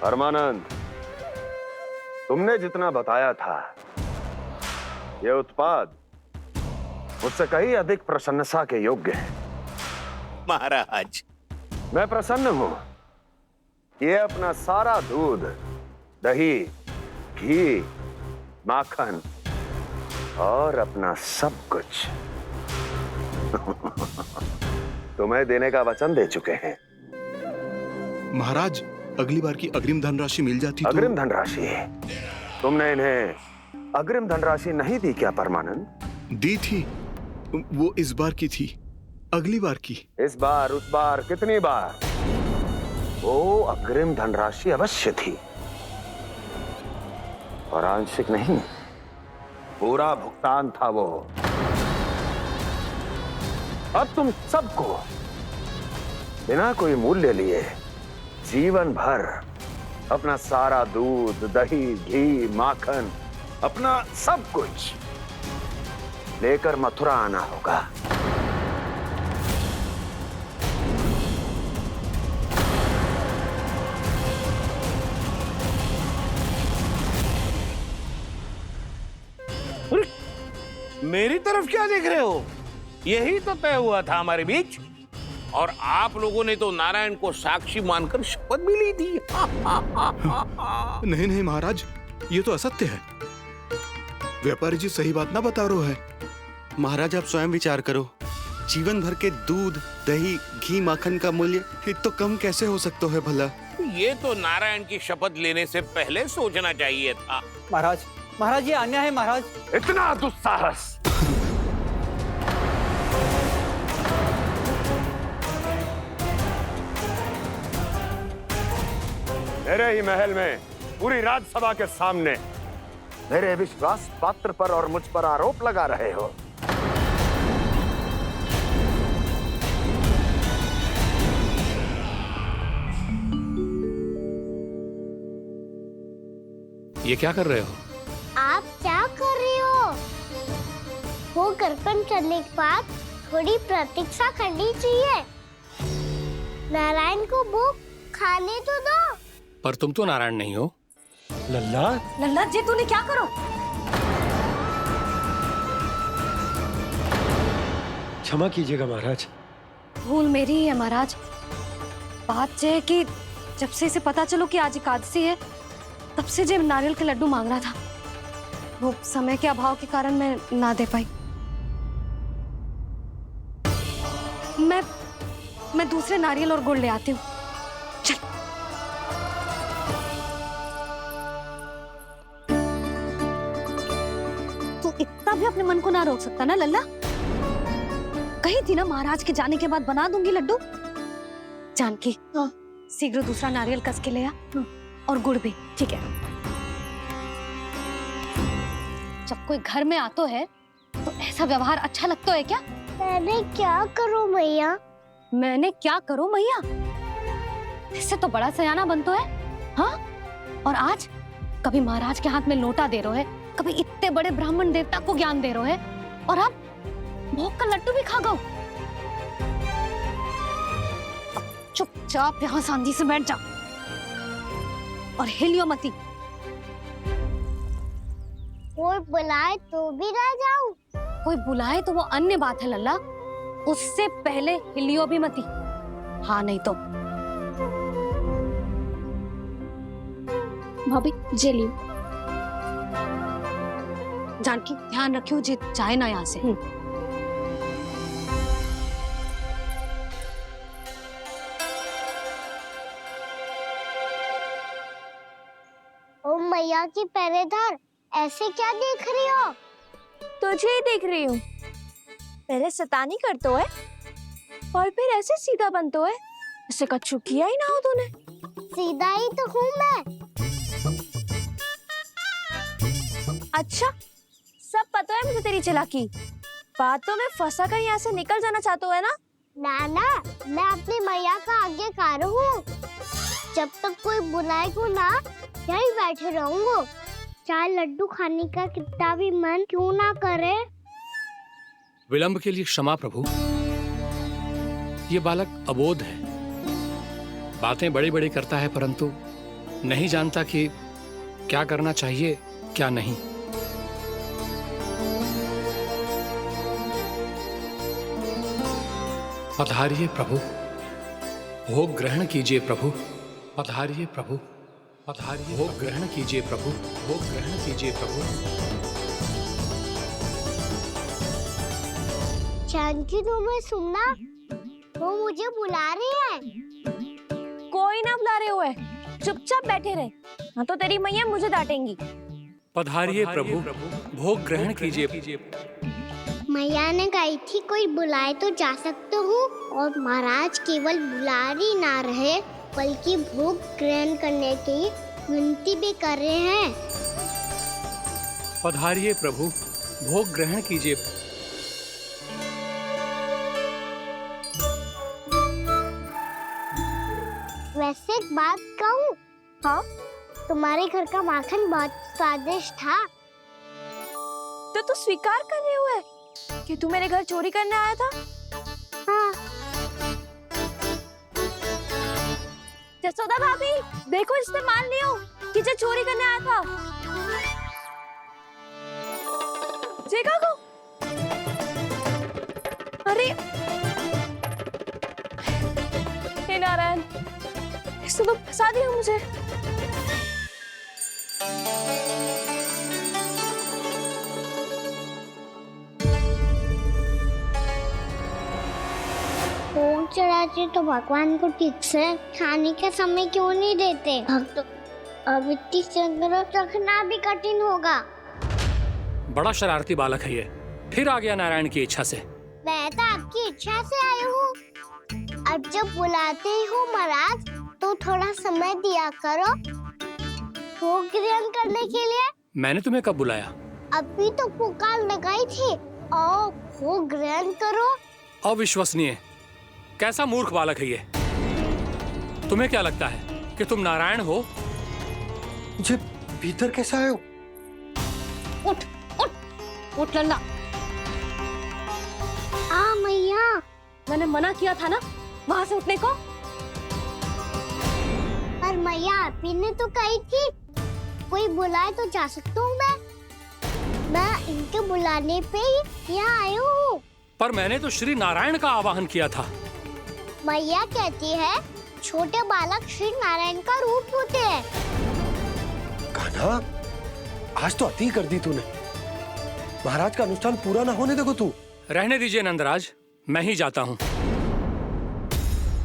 परमानंद, तुमने जितना बताया था, यह उत्पाद मुझसे कहीं अधिक प्रशंसा के योग्य है। महाराज, मैं प्रसन्न हूं। ये अपना सारा दूध, दही, घी, माखन और अपना सब कुछ तुम्हें देने का वचन दे चुके हैं। महाराज, अगली बार की अग्रिम धनराशि मिल जाती तो। अग्रिम धनराशि? तुमने इन्हें अग्रिम धनराशि नहीं दी क्या परमानंद? दी थी, वो इस बार की थी, अगली बार की। इस बार, उस बार, कितनी बार? वो अग्रिम धनराशि अवश्य थी और आंशिक नहीं, पूरा भुगतान था वो। अब तुम सबको बिना कोई मूल्य लिए जीवन भर अपना सारा दूध, दही, घी, माखन, अपना सब कुछ लेकर मथुरा आना होगा। मेरी तरफ क्या देख रहे हो? यही तो तय हुआ था हमारे बीच, और आप लोगों ने तो नारायण को साक्षी मानकर शपथ भी ली थी। नहीं नहीं महाराज, ये तो असत्य है। व्यापारी जी सही बात ना बता रहे हैं। महाराज, आप स्वयं विचार करो। जीवन भर के दूध, दही, घी, माखन का मूल्य इतना कम कैसे हो सकता है भला? ये तो नारायण की शपथ लेने से पहले सोचना चाहिए था। महाराज, महाराज ये अन्याय है महाराज। इतना दुस्साहस! मेरे ही महल में पूरी राजसभा के सामने मेरे विश्वास पात्र पर और मुझ पर आरोप लगा रहे हो। ये क्या कर रहे हो? आप क्या कर रहे हो? वो कर्पण करने के बाद थोड़ी प्रतीक्षा करनी चाहिए। नारायण को भूख खाने तो दो। पर तुम तो नारायण नहीं हो। लल्ला, लल्ला जी, तूने क्या करो? क्षमा कीजिएगा महाराज। भूल मेरी ही है महाराज। बात यह है कि जब से इसे पता चलो कि आज एकादशी है, तब से जब नारियल के लड्डू मांग रहा था, वो समय के अभाव के कारण मैं ना दे पाई। मैं दूसरे नारियल और गुड़ ले आती हूँ। चल। तू इतना भी अपने मन को ना रोक सकता ना लल्ला? कही थी ना महाराज के जाने के बाद बना दूंगी लड्डू। जानकी, शीघ्र दूसरा नारियल कस के ले आ, और गुड़ भी। ठीक है। जब कोई घर में आतो है तो ऐसा व्यवहार अच्छा लगता है क्या? मैंने क्या करूं मैया? मैंने क्या करूं मैया? इससे तो बड़ा सयाना बनतो है। हाँ? और आज कभी महाराज के हाथ में लोटा दे रहे है, कभी इतने बड़े ब्राह्मण देवता को ज्ञान दे रहे है, और अब भोग का लड्डू भी खा गो। चुपचाप यहाँ सांधी से बैठ जा और हिलियो मती। कोई बुलाए तो भी ना जाऊं? कोई बुलाए तो वो अन्य बात है लल्ला, उससे पहले हिलियो भी मती। हाँ नहीं तो। भाभी जली। जानकी, ध्यान रखियो जे चाहे ना यहाँ से। ओ मैया की पहरेदार, ऐसे क्या देख रही हो? तुझे ही देख रही हूँ। पहले शैतानी करतो है और फिर ऐसे सीधा बनतो है, ऐसे कछु किया ही ना हो तूने। सीधा ही तो हूँ मैं। अच्छा, सब पता है मुझे तेरी चालाकी। बातों में फंसा कर यहाँ से निकल जाना चाहते है ना? नाना, मैं अपनी मैया का आज्ञाकार हूँ। जब तक कोई बुलाए को ना, यही बैठे रहूंगा। चाहे लड्डू खाने का कितना भी मन क्यों ना करे। विलंब के लिए क्षमा प्रभु। ये बालक अबोध है, बातें बड़ी बड़ी करता है, परंतु नहीं जानता कि क्या करना चाहिए क्या नहीं। पधारिए प्रभु, भोग ग्रहण कीजिए प्रभु। पधारिए प्रभु, पधारिए, भोग ग्रहण कीजिए प्रभु, भोग ग्रहण कीजिए प्रभु। जानकी तुम्हें सुनना, वो मुझे बुला रही है। कोई ना बुला रहे हुए, चुपचाप बैठे रहे, हाँ तो तेरी मैया मुझे डांटेंगी। पधारिए प्रभु, भोग ग्रहण कीजिए। मैया ने कही थी कोई बुलाए तो जा सकते हूँ, और महाराज केवल बुलारी ना रहे बल्कि भोग ग्रहण करने की विनती भी कर रहे हैं। पधारिए प्रभु, भोग ग्रहण कीजिए। वैसे एक बात कहूँ? हाँ? तुम्हारे घर का माखन बहुत स्वादिष्ट था। तो तू स्वीकार कर रहे हुए कि तू मेरे घर चोरी करने आया था? हाँ। जसोदा भाभी, देखो इसने मान लियो कि जो चोरी करने आया था। देखा को? अरे हे नारायण, इसने तो फंसा दिया मुझे। भोग चढ़ाते तो भगवान को ठीक से खाने का समय क्यों नहीं देते? भक्त अब इतनी संग्रह रखना भी कठिन होगा। बड़ा शरारती बालक है ये, फिर आ गया नारायण की इच्छा से। मैं तो आपकी इच्छा से आई हूँ। अब जब बुलाते हो महाराज तो थोड़ा समय दिया करो भोग ग्रहण करने के लिए। मैंने तुम्हें कब बुलाया? अभी तो पुकार लगाई थी, आओ भोग ग्रहण करो। अविश्वसनीय, कैसा मूर्ख बालक है ये। तुम्हें क्या लगता है कि तुम नारायण हो? मुझे भीतर कैसे आए हो? उठ उठ उठ लल्ला। मैया, मैंने मना किया था ना वहां से उठने को। पर मैया आपी ने तो कही थी कोई बुलाए तो जा सकता हूँ मैं इनके बुलाने पे ही यहाँ आई हूँ। पर मैंने तो श्री नारायण का आवाहन किया था। मैया कहती है छोटे बालक श्री नारायण का रूप होते हैं। कान्हा, आज तो अति कर दी तूने। महाराज का अनुष्ठान पूरा ना होने देखो तू। रहने दीजिए नंदराज, मैं ही जाता हूँ।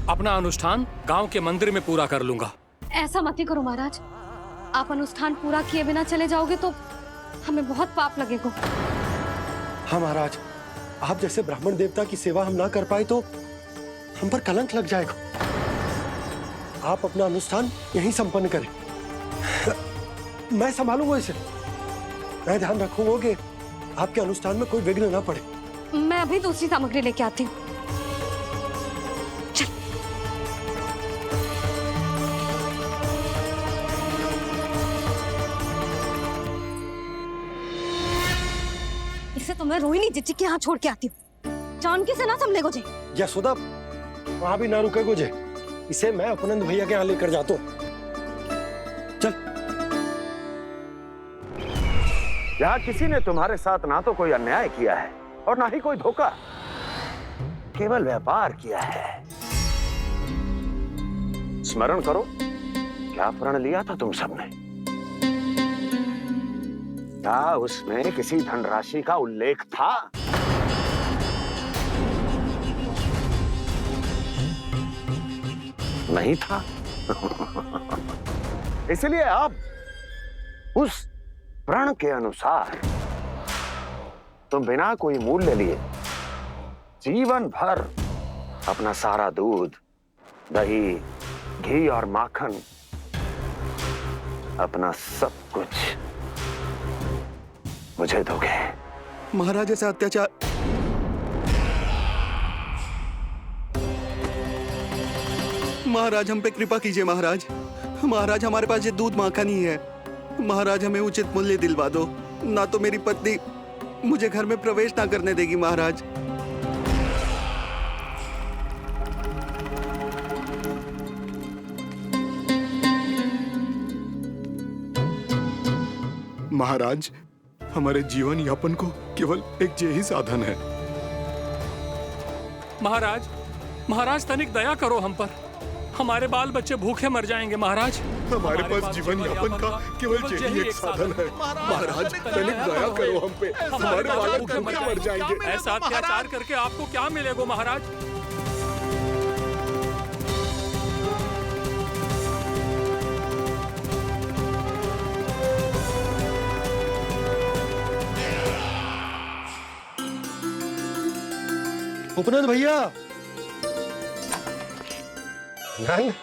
अपना अनुष्ठान गांव के मंदिर में पूरा कर लूंगा। ऐसा मत ही करो महाराज, आप अनुष्ठान पूरा किए बिना चले जाओगे तो हमें बहुत पाप लगेगा। हाँ महाराज, आप जैसे ब्राह्मण देवता की सेवा हम ना कर पाए तो हम पर कलंक लग जाएगा। आप अपना अनुष्ठान यहीं संपन्न करें, मैं संभालूंगा इसे। मैं ध्यान रखूंगा कि आपके अनुष्ठान में कोई विघ्न ना पड़े। मैं अभी दूसरी सामग्री लेके आती हूँ। इसे तो मैं रोहिणी जीजी के यहाँ छोड़ के आती हूँ। जानकी से ना संभले गोजे। यशोदा, वहां भी ना रुके गोजे। इसे मैं अपनंद भैया के यहाँ लेकर जाता हूँ। चल। यहाँ किसी ने तुम्हारे साथ ना तो कोई अन्याय किया है और ना ही कोई धोखा, केवल व्यापार किया है। स्मरण करो, क्या प्रण लिया था तुम सबने? क्या उसमें किसी धनराशि का उल्लेख था? नहीं था। इसलिए अब उस प्रण के अनुसार तुम बिना कोई मूल्य लिए जीवन भर अपना सारा दूध, दही, घी और माखन, अपना सब कुछ मुझे दोगे। महाराज ऐसा अत्याचार। महाराज हम पे कृपा कीजिए। महाराज, महाराज हमारे पास ये दूध माखन ही है। महाराज हमें उचित मूल्य दिलवा दो, ना तो मेरी पत्नी मुझे घर में प्रवेश ना करने देगी। महाराज महाराज, हमारे जीवन यापन को केवल एक यही साधन है। महाराज, महाराज तनिक दया करो हम पर। हमारे बाल बच्चे भूखे मर जाएंगे महाराज। हमारे पास जीवन यापन का केवल यही एक साधन है। महाराज, तनिक दया करो हम पे। हमारे बालक भूखे मर जाएंगे। ऐसा अत्याचार करके आपको क्या मिलेगा महाराज? उपनंद भैया, नंद,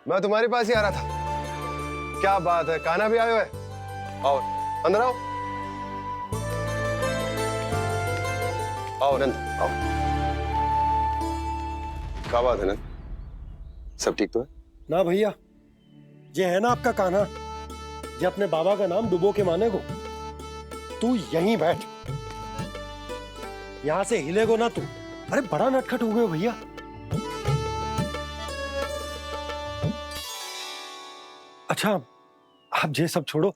मैं तुम्हारे पास ही आ रहा था। क्या बात है, कान्हा भी आयो है? आओ अंदर आओ। आओ नंद, आओ। क्या बात है नंद, सब ठीक तो है? ना भैया, ये है ना आपका कान्हा, ये अपने बाबा का नाम डुबो के माने को। तू यहीं बैठ, यहां से हिलेगो ना तू। अरे बड़ा नटखट हो गए हो भैया। अच्छा, आप ये सब छोड़ो,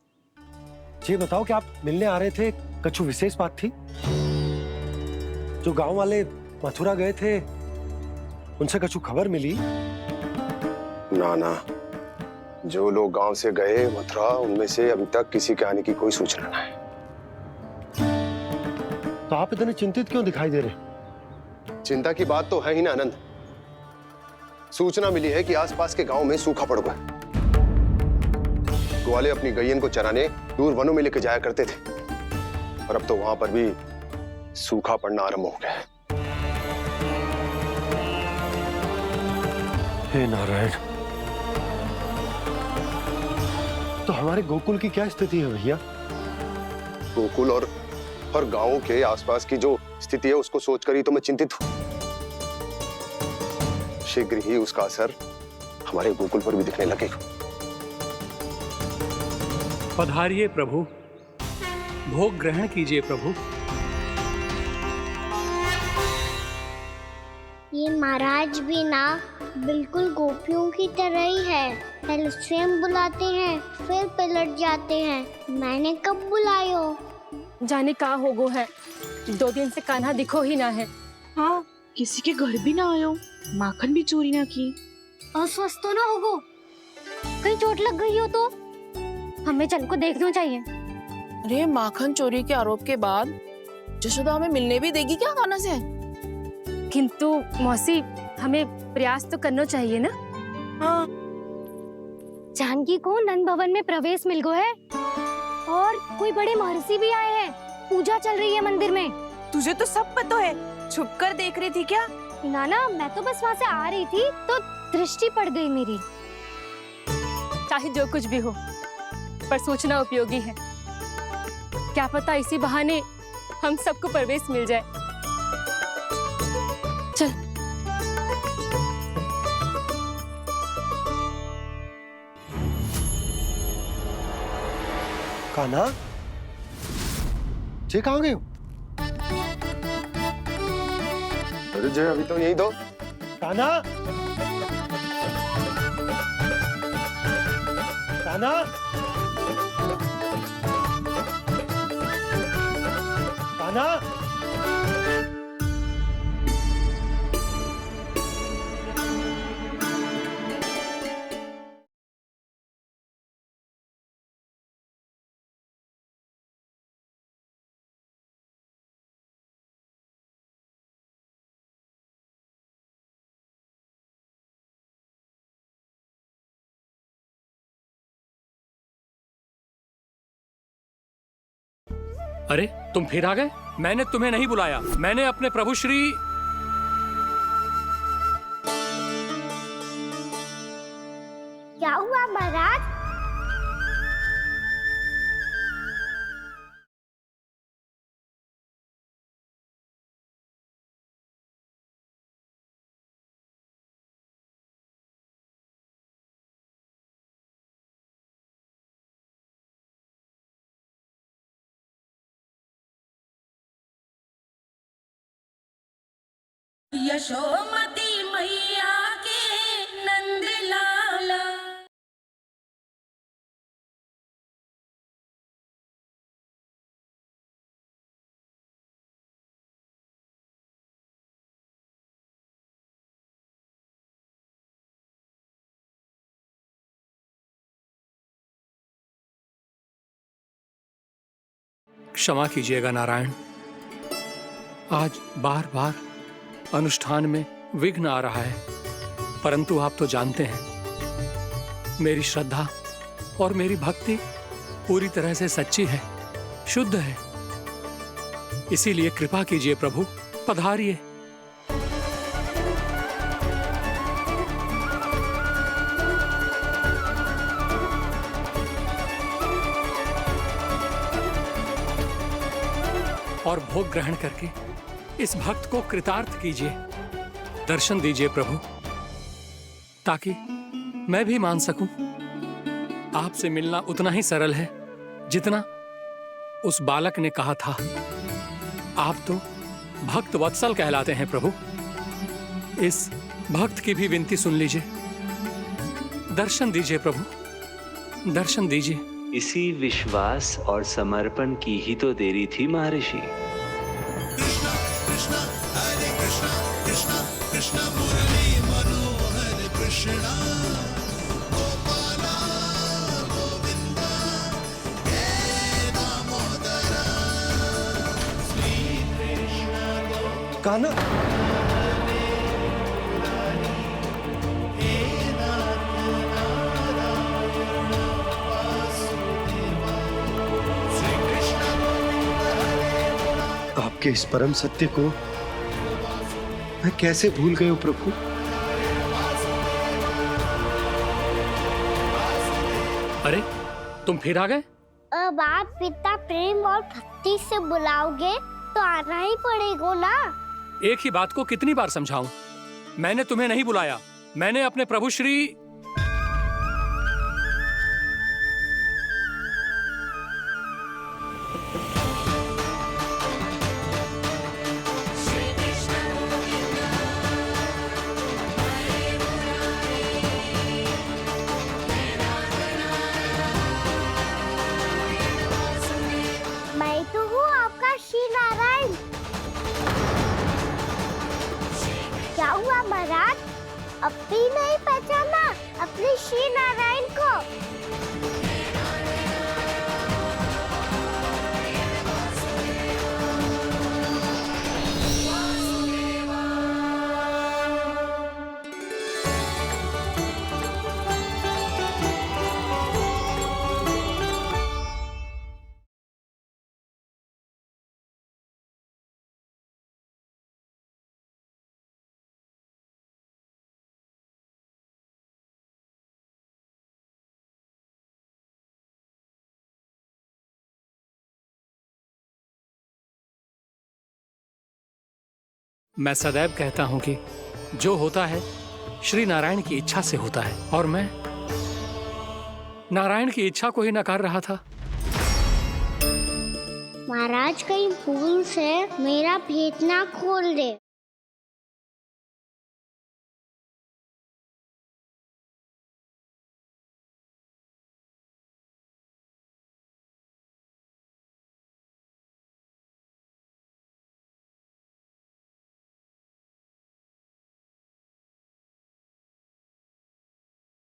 ये बताओ कि आप मिलने आ रहे थे, कछु विशेष बात थी? जो गांव वाले मथुरा गए थे, उनसे कछु खबर मिली? ना ना, जो लोग गांव से गए मथुरा, उनमें से अभी तक किसी के आने की कोई सूचना नहीं है। तो आप इतने चिंतित क्यों दिखाई दे रहे? चिंता की बात तो है ही ना आनंद। सूचना मिली है कि आसपास के गांव में सूखा पड़ गया। ग्वाले अपनी गैयन को चराने दूर वनों में लेके जाया करते थे, और अब तो वहां पर भी सूखा पड़ना आरंभ हो गया है। हे नारायण, तो हमारे गोकुल की क्या स्थिति है भैया? गोकुल और गांवों के आसपास की जो स्थिति है उसको सोचकर ही तो मैं चिंतित हूं। शीघ्र ही उसका असर हमारे गोकुल पर भी दिखने लगेगा। पधारिए प्रभु, भोग ग्रहण कीजिए प्रभु। ये महाराज भी ना बिल्कुल गोपियों की तरह ही है। पहले स्वयं बुलाते हैं, फिर पलट जाते हैं। मैंने कब बुलायो? जाने कहाँ हो गो है, 2 दिन से कान्हा दिखो ही ना है। हाँ, किसी के घर भी ना आयो, माखन भी चोरी ना की। अस्वस्थ तो ना होगो, कहीं चोट लग गई हो तो हमें चल को देखना चाहिए। अरे माखन चोरी के आरोप के बाद जशोदा हमें मिलने भी देगी क्या कान्हा से? किंतु मौसी, हमें प्रयास तो करना चाहिए ना। हाँ, जानकी को नंद भवन में प्रवेश मिल गो है, और कोई बड़े महर्षि भी आए हैं। पूजा चल रही है मंदिर में। तुझे तो सब पता है, छुप कर देख रही थी क्या? ना, मैं तो बस वहाँ से आ रही थी तो दृष्टि पड़ गई मेरी। चाहे जो कुछ भी हो, पर सूचना उपयोगी है। क्या पता इसी बहाने हम सबको प्रवेश मिल जाए। चल। कान्हा, ये कहाँ गए हो? अरे जय, अभी तो यही दो। कान्हा, कान्हा, कान्हा। अरे तुम फिर आ गए? मैंने तुम्हें नहीं बुलाया, मैंने अपने प्रभु श्री। क्या हुआ महाराज? यशोमती मैया क्षमा कीजिएगा नारायण। आज बार बार अनुष्ठान में विघ्न आ रहा है, परंतु आप तो जानते हैं मेरी श्रद्धा और मेरी भक्ति पूरी तरह से सच्ची है, शुद्ध है। इसीलिए कृपा कीजिए प्रभु, पधारिए। और भोग ग्रहण करके इस भक्त को कृतार्थ कीजिए। दर्शन दीजिए प्रभु, ताकि मैं भी मान सकूं। आपसे मिलना उतना ही सरल है जितना उस बालक ने कहा था। आप तो भक्त वत्सल कहलाते हैं प्रभु। इस भक्त की भी विनती सुन लीजिए। दर्शन दीजिए प्रभु, दर्शन दीजिए। इसी विश्वास और समर्पण की ही तो देरी थी महर्षि। कान्हा, आपके इस परम सत्य को मैं कैसे भूल गया प्रभु। अरे तुम फिर आ गए? अब आप पिता प्रेम और भक्ति से बुलाओगे तो आना ही पड़ेगा ना। एक ही बात को कितनी बार समझाऊं? मैंने तुम्हें नहीं बुलाया, मैंने अपने प्रभु श्री मैं तो हूँ आपका श्री नारायण। क्या हुआ महाराज, अब भी नहीं पहचाना अपने श्री नारायण को? मैं सदैव कहता हूं कि जो होता है श्री नारायण की इच्छा से होता है, और मैं नारायण की इच्छा को ही नकार रहा था। महाराज कहीं भूल से मेरा भेद ना खोल दे।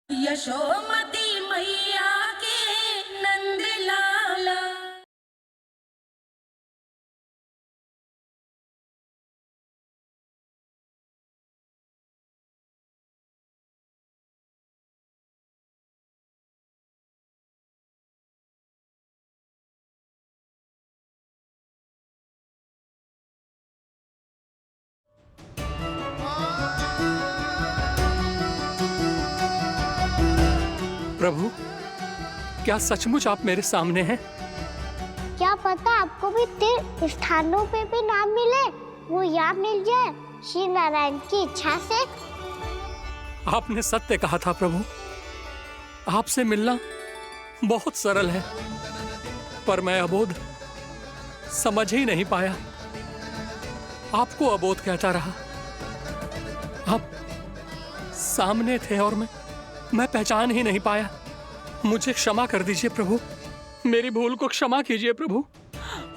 यशोमती मैया के नंद लाला। प्रभु, क्या सचमुच आप मेरे सामने हैं? क्या पता आपको भी तीर्थ स्थानों पे भी नाम मिले, वो यहाँ मिल जाए श्री नारायण की इच्छा से। आपने सत्य कहा था प्रभु, आपसे मिलना बहुत सरल है, पर मैं अबोध समझ ही नहीं पाया। आपको अबोध कहता रहा। आप सामने थे और मैं पहचान ही नहीं पाया। मुझे क्षमा कर दीजिए प्रभु, मेरी भूल को क्षमा कीजिए प्रभु।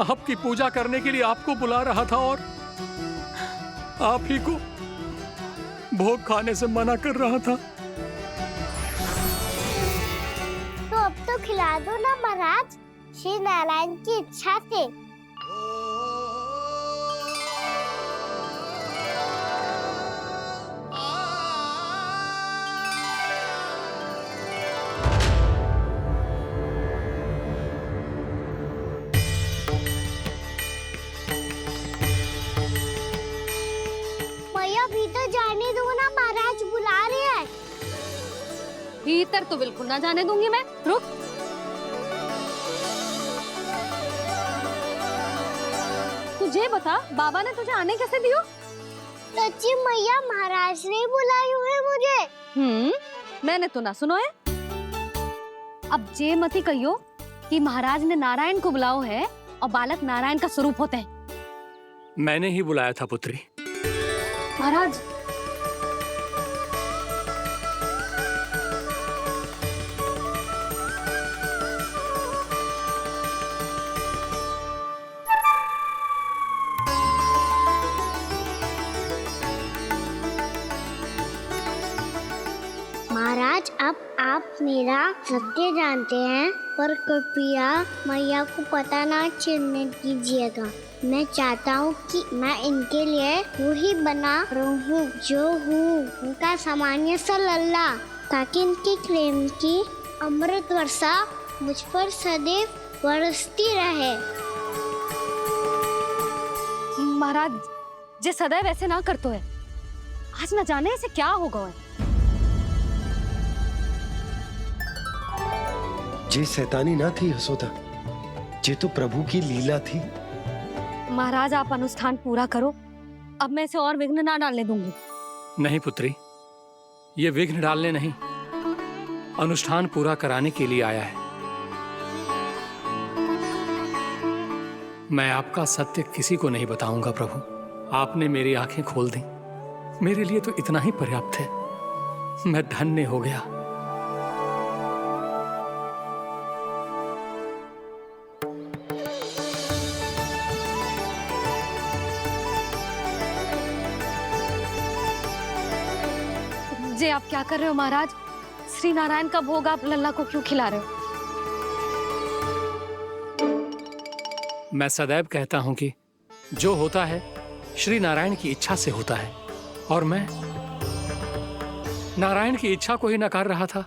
आपकी पूजा करने के लिए आपको बुला रहा था और आप ही को भोग खाने से मना कर रहा था। तो अब तो खिला दो ना महाराज, श्री नारायण की इच्छा से भीतर तो बिल्कुल ना जाने दूंगी मैं। रुक। तुझे बता, बाबा ने तुझे आने कैसे दियो? सच्ची मैया महाराज ने बुलाई हुई मुझे। मैंने तो ना सुनो है। अब जे मती कहियो कि महाराज ने नारायण को बुलाओ है और बालक नारायण का स्वरूप होते हैं। मैंने ही बुलाया था पुत्री। महाराज, महाराज अब आप मेरा सत्य जानते हैं, पर कृपया मैया को पता ना चलने दीजिएगा। मैं चाहता हूँ कि मैं इनके लिए वही बना रहूँ जो हूँ, उनका सामान्य सा लल्ला, ताकि इनके प्रेम की अमृत वर्षा मुझ पर सदैव बरसती रहे। महाराज जे सदैव ऐसे ना करतो है, आज न जाने इसे क्या होगा है। जे शैतानी ना थी यशोदा, जे तो प्रभु की लीला थी। महाराज आप अनुष्ठान पूरा करो, अब मैं इसे और विघ्न ना डालने दूंगी। नहीं पुत्री, ये विघ्न डालने नहीं, अनुष्ठान पूरा कराने के लिए आया है। मैं आपका सत्य किसी को नहीं बताऊंगा प्रभु। आपने मेरी आंखें खोल दी, मेरे लिए तो इतना ही पर्याप्त है। मैं धन्य हो गया। जे आप क्या कर रहे हो महाराज? श्री नारायण का भोग आप लल्ला को क्यों खिला रहे हो? मैं सदैव कहता हूं कि जो होता है श्री नारायण की इच्छा से होता है, और मैं नारायण की इच्छा को ही नकार रहा था।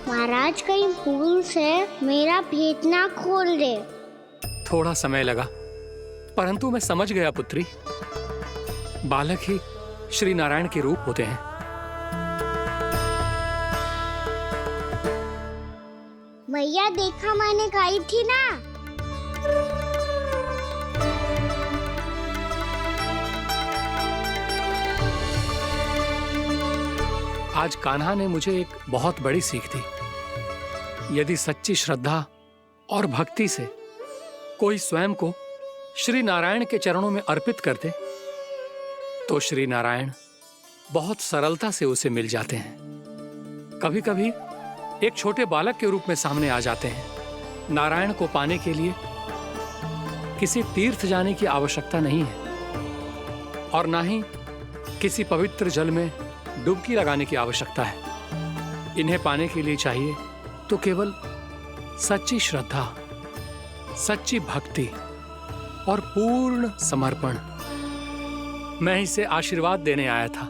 महाराज कहीं भूल से मेरा भेद ना खोल दे। थोड़ा समय लगा, परंतु मैं समझ गया पुत्री। बालक ही श्री नारायण के रूप होते हैं। मैया देखा मैंने गाई थी ना। आज कान्हा ने मुझे एक बहुत बड़ी सीख दी। यदि सच्ची श्रद्धा और भक्ति से कोई स्वयं को श्री नारायण के चरणों में अर्पित कर दे, तो श्री नारायण बहुत सरलता से उसे मिल जाते हैं। कभी कभी एक छोटे बालक के रूप में सामने आ जाते हैं। नारायण को पाने के लिए किसी तीर्थ जाने की आवश्यकता नहीं है, और ना ही किसी पवित्र जल में डुबकी लगाने की आवश्यकता है। इन्हें पाने के लिए चाहिए तो केवल सच्ची श्रद्धा, सच्ची भक्ति और पूर्ण समर्पण। मैं इसे आशीर्वाद देने आया था,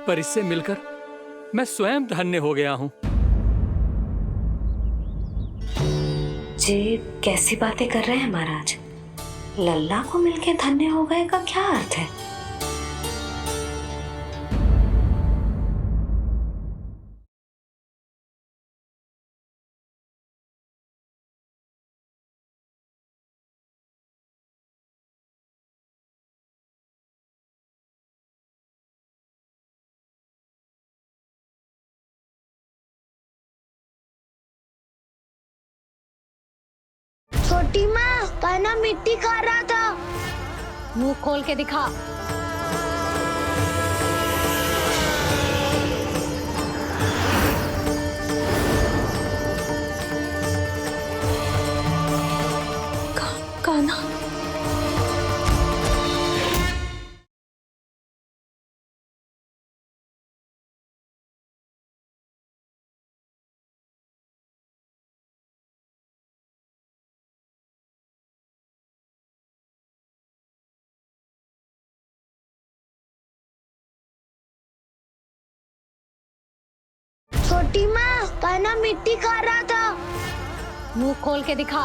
पर इससे मिलकर मैं स्वयं धन्य हो गया हूं। जी कैसी बातें कर रहे हैं महाराज? लल्ला को मिलके धन्य हो गए का क्या अर्थ है? छोटी माँ, कान्हा मिट्टी खा रहा था। मुंह खोल के दिखा। कान्हा छोटी माँ, कान्हा मिट्टी खा रहा था। मुंह खोल के दिखा।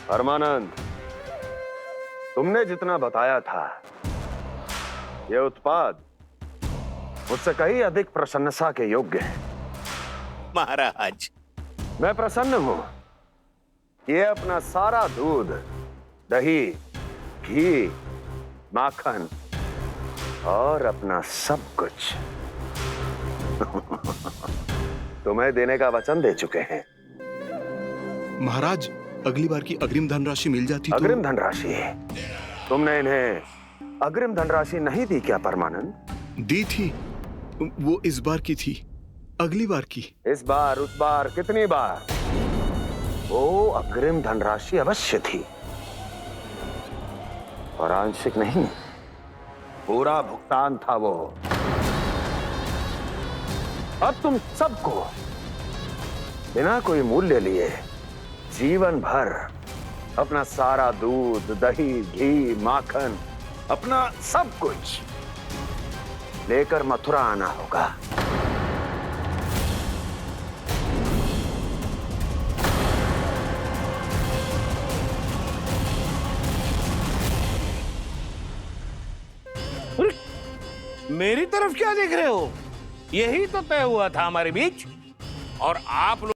परमानंद, तुमने जितना बताया था, यह उत्पाद मुझसे कहीं अधिक प्रशंसा के योग्य है। महाराज, मैं प्रसन्न हूं। ये अपना सारा दूध, दही, घी, माखन और अपना सब कुछ तुम्हें देने का वचन दे चुके हैं। महाराज, अगली बार की अग्रिम धनराशि मिल जाती तो। अग्रिम धनराशि? तुमने इन्हें अग्रिम धनराशि नहीं दी क्या परमानंद? दी थी, वो इस बार की थी, अगली बार की। इस बार, उस बार, कितनी बार? वो अग्रिम धनराशि अवश्य थी, और आंशिक नहीं, पूरा भुगतान था वो। अब तुम सबको बिना कोई मूल्य लिए जीवन भर अपना सारा दूध, दही, घी, माखन, अपना सब कुछ लेकर मथुरा आना होगा। मेरी तरफ क्या देख रहे हो? यही तो तय हुआ था हमारे बीच, और आप लोग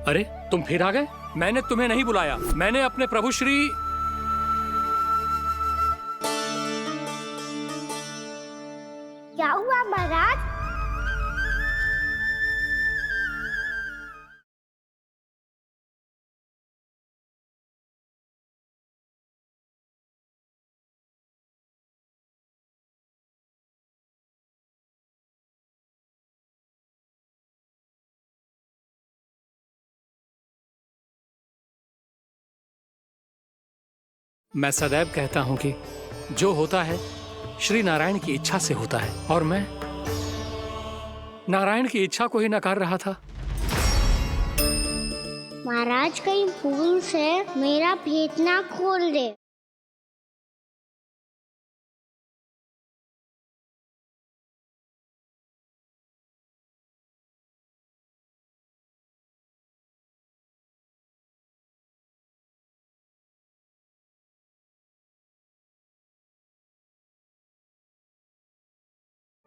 अरे तुम फिर आ गए? मैंने तुम्हें नहीं बुलाया, मैंने अपने प्रभु श्री। क्या हुआ महाराज? मैं सदैव कहता हूं कि जो होता है श्री नारायण की इच्छा से होता है, और मैं नारायण की इच्छा को ही नकार रहा था। महाराज कहीं भूल से मेरा भेद ना खोल दे।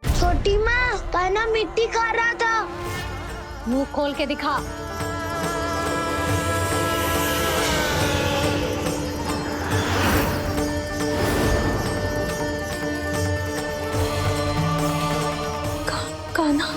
छोटी माँ, कान्हा मिट्टी खा रहा था। मुंह खोल के दिखा। कान्हा।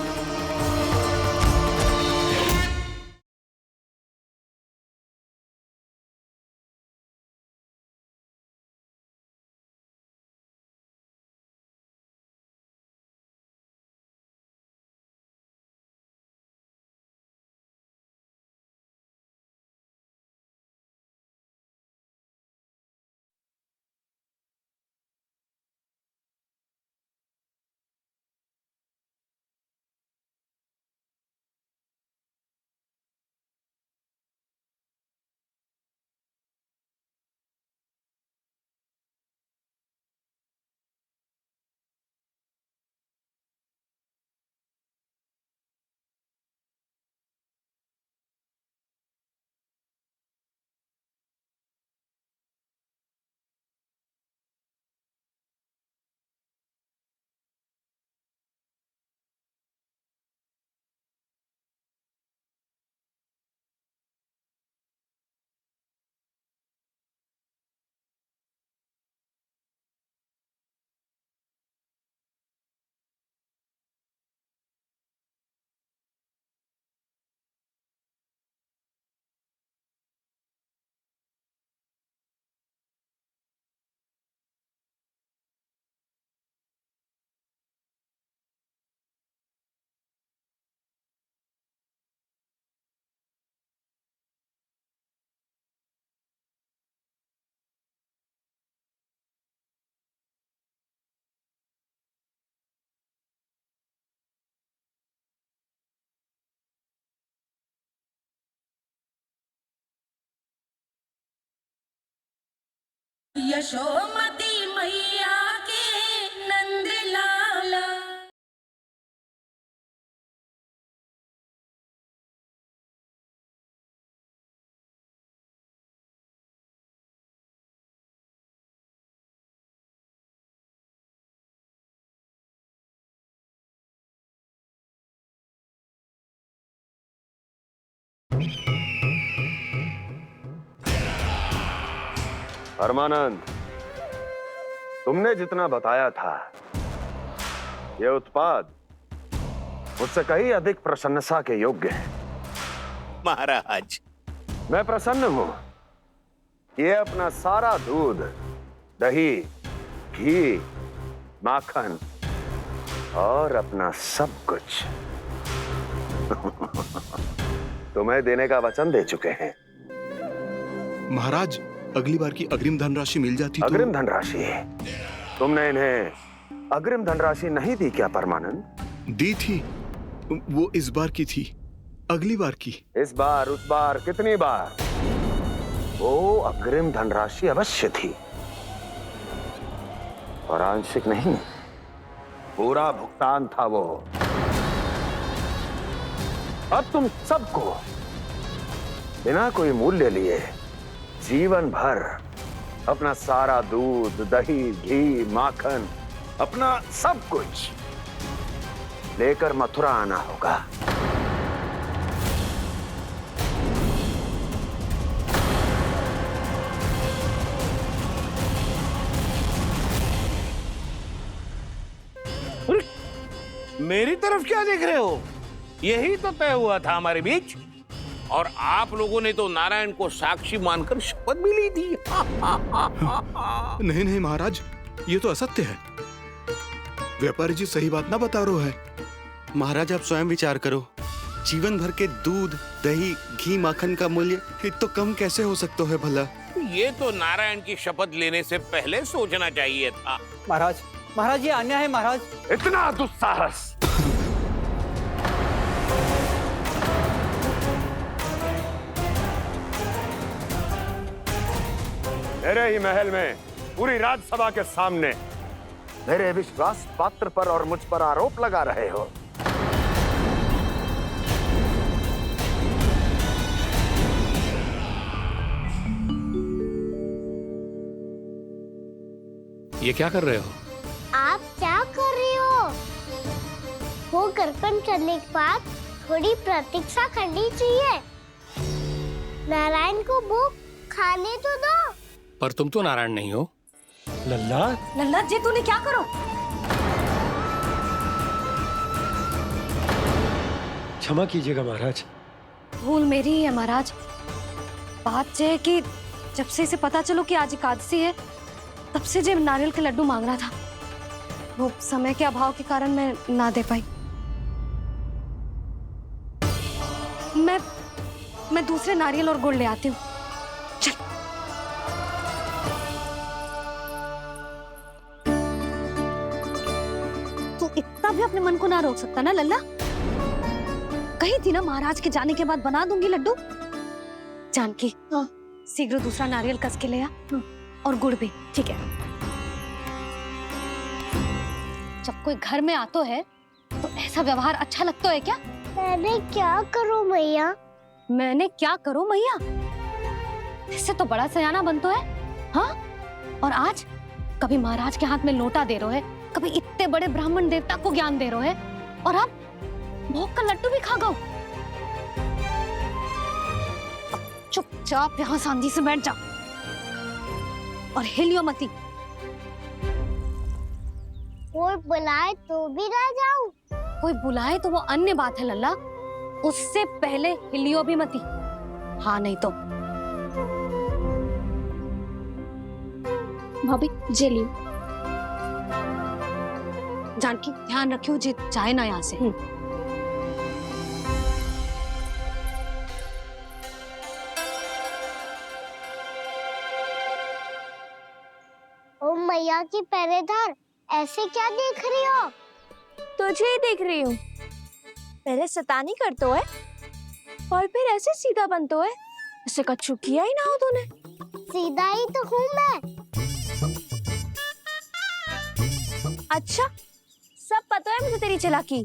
यशोमती मैया के नंद लाला। परमानंद, तुमने जितना बताया था यह उत्पाद मुझसे कहीं अधिक प्रशंसा के योग्य है। महाराज, मैं प्रसन्न हूं। ये अपना सारा दूध, दही, घी, माखन और अपना सब कुछ तुम्हें देने का वचन दे चुके हैं। महाराज, अगली बार की अग्रिम धनराशि मिल जाती तो। अग्रिम धनराशि? तुमने इन्हें अग्रिम धनराशि नहीं दी क्या परमानंद? दी थी, वो इस बार की थी, अगली बार की। इस बार, उस बार, कितनी बार? वो अग्रिम धनराशि अवश्य थी और आंशिक नहीं, पूरा भुगतान था वो। अब तुम सबको बिना कोई मूल्य लिए जीवन भर अपना सारा दूध, दही, घी, माखन, अपना सब कुछ लेकर मथुरा आना होगा। मेरी तरफ क्या देख रहे हो? यही तो तय हुआ था हमारे बीच, और आप लोगों ने तो नारायण को साक्षी मानकर शपथ भी ली थी। नहीं नहीं महाराज, ये तो असत्य है। व्यापारी जी सही बात ना बता रहे हैं। महाराज, आप स्वयं विचार करो। जीवन भर के दूध, दही, घी, माखन का मूल्य इतना कम कैसे हो सकता है भला? ये तो नारायण की शपथ लेने से पहले सोचना चाहिए था। महाराज, महाराज ये अन्याय है महाराज। इतना दुस्साहस! मेरे ही महल में पूरी राज्यसभा के सामने मेरे विश्वास पात्र पर और मुझ पर आरोप लगा रहे हो। ये क्या कर रहे हो? आप क्या कर रहे हो? वो करकन चलने के बाद थोड़ी प्रतीक्षा करनी चाहिए। नारायण को वो खाने तो दो। पर तुम तो नारायण नहीं हो। लल्ला, लल्ला जी, तूने क्या करो? क्षमा कीजिएगा महाराज। भूल मेरी ही है महाराज। बात यह है कि जब से इसे पता चलो कि आज एकादशी है, तब से जब नारियल के लड्डू मांग रहा था, वो समय के अभाव के कारण मैं ना दे पाई। मैं दूसरे नारियल और गुड़ ले आती हूँ। चल। तू इतना भी अपने मन को ना रोक सकता ना लल्ला? कही थी ना महाराज के जाने के बाद बना दूंगी लड्डू। जानकी, शीघ्र दूसरा नारियल कस के ले आ, और गुड़ भी। ठीक है। जब कोई घर में आतो है तो ऐसा व्यवहार अच्छा लगता है क्या? मैंने क्या करूं मैया? मैंने क्या करूं मैया? इससे तो बड़ा सयाना बनतो है। हाँ? और आज कभी महाराज के हाथ में लोटा दे रहे है, कभी इतने बड़े ब्राह्मण देवता को ज्ञान दे रहे है, और अब भोग का लड्डू भी खा गो। चुपचाप यहाँ शांति से बैठ जा और हिलियो मती। कोई बुलाए तो भी ना जाऊं? कोई बुलाए तो वो अन्य बात है लल्ला, उससे पहले हिलियो भी मती। हाँ नहीं तो। भाभी जे लियो। जानकी ध्यान रखियो जे चाहे ना यहाँ से। ओ मैया की पहरेदार, ऐसे क्या देख रही हो? तुझे ही देख रही हूँ। पहले शैतानी करतो है और फिर ऐसे सीधा बनतो है। ऐसे कछु किया ही ना हो तूने। सीधा ही तो हूँ मैं। अच्छा, सब पता है मुझे तेरी चालाकी।